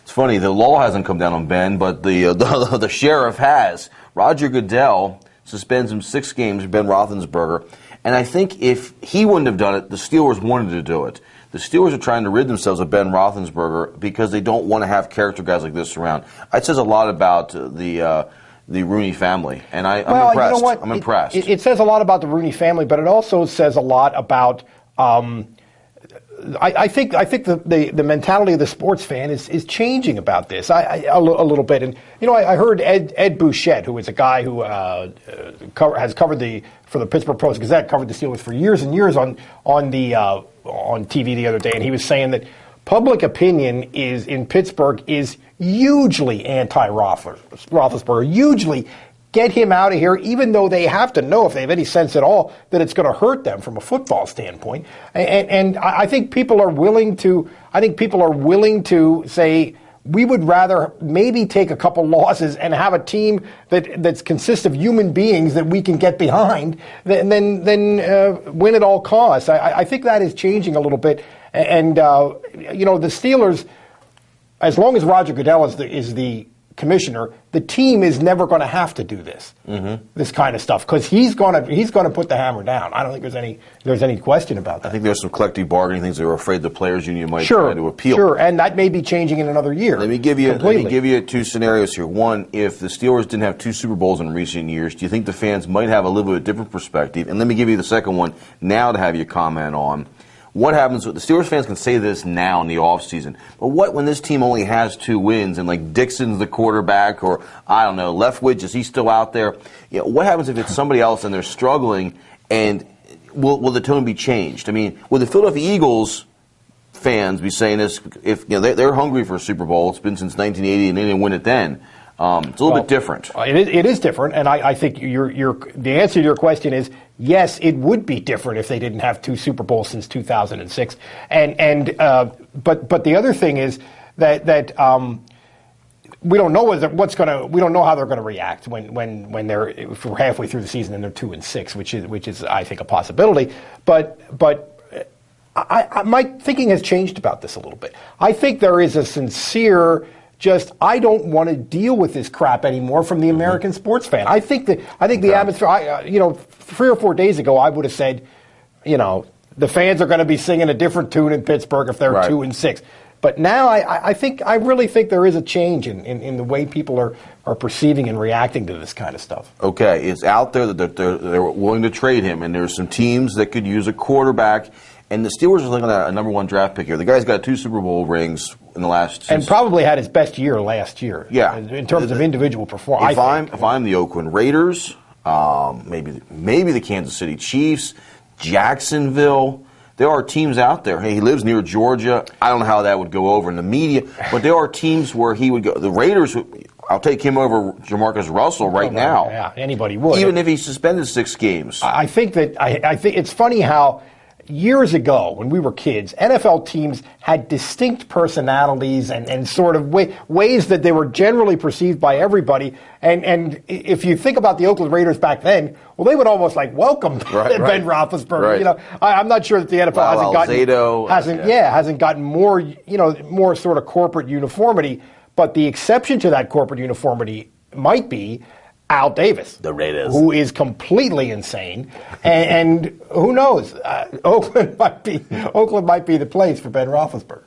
It's funny, the law hasn't come down on Ben, but the sheriff has. Roger Goodell suspends him 6 games, Ben Roethlisberger. And I think if he wouldn't have done it, the Steelers wanted to do it. The Steelers are trying to rid themselves of Ben Roethlisberger because they don't want to have character guys like this around. It says a lot about the Rooney family, and I'm impressed. You know what? I'm impressed. It says a lot about the Rooney family, but it also says a lot about. I think the mentality of the sports fan is changing about this a little bit. And I heard Ed Bouchette, who is a guy who has covered for the Pittsburgh Post-Gazette, covered the Steelers for years and years on TV the other day, and he was saying that public opinion in Pittsburgh is hugely anti-Roethlisberger, hugely. Get him out of here, even though they have to know, if they have any sense at all, that it's going to hurt them from a football standpoint. And I think people are willing to. I think people are willing to say we would rather maybe take a couple losses and have a team that consists of human beings that we can get behind than win at all costs. I think that is changing a little bit. And the Steelers, as long as Roger Goodell is the commissioner, the team is never going to have to do this kind of stuff, because he's going to put the hammer down. I don't think there's any question about that. I think there's some collective bargaining things they were afraid the players' union might try to appeal. Sure, and that may be changing in another year. Let me give you 2 scenarios here. One, if the Steelers didn't have 2 Super Bowls in recent years, do you think the fans might have a little bit different perspective? And let me give you the second one now to have you comment on. What happens with the Steelers fans can say this now in the offseason, but what when this team only has 2 wins and like Dixon's the quarterback, or I don't know, Leftwich, is he still out there? What happens if it's somebody else and they're struggling, and will the tone be changed? I mean, will the Philadelphia Eagles fans be saying this if they're hungry for a Super Bowl? It's been since 1980 and they didn't win it then. It's a little bit different. It is different, and I think the answer to your question is yes, it would be different if they didn't have 2 Super Bowls since 2006. But the other thing is that we don't know we don't know how they're going to react when if we're halfway through the season and they're 2-6, which is I think a possibility. But my thinking has changed about this a little bit. I think there is a sincere. I don't want to deal with this crap anymore from the American sports fan. I think the atmosphere. 3 or 4 days ago, I would have said, the fans are going to be singing a different tune in Pittsburgh if they're 2-6. But now I really think there is a change in the way people are perceiving and reacting to this kind of stuff. Okay, it's out there that they're willing to trade him, and there's some teams that could use a quarterback. And the Steelers are looking at a number 1 draft pick here. The guy's got 2 Super Bowl rings in the last. And probably had his best year last year. Yeah, in terms of individual performance. If I'm the Oakland Raiders, maybe the Kansas City Chiefs, Jacksonville. There are teams out there. Hey, he lives near Georgia. I don't know how that would go over in the media, but there are teams where he would go. The Raiders, I'll take him over Jamarcus Russell right now. Yeah, anybody would. Even if he suspended 6 games. I think it's funny how years ago, when we were kids, NFL teams had distinct personalities and sort of ways that they were generally perceived by everybody. And if you think about the Oakland Raiders back then, well, they would almost welcome Ben Roethlisberger. Right. I'm not sure that the NFL hasn't gotten more sort of corporate uniformity. But the exception to that corporate uniformity might be Al Davis, the Raiders, who is completely insane, and who knows? Oakland might be the place for Ben Roethlisberger.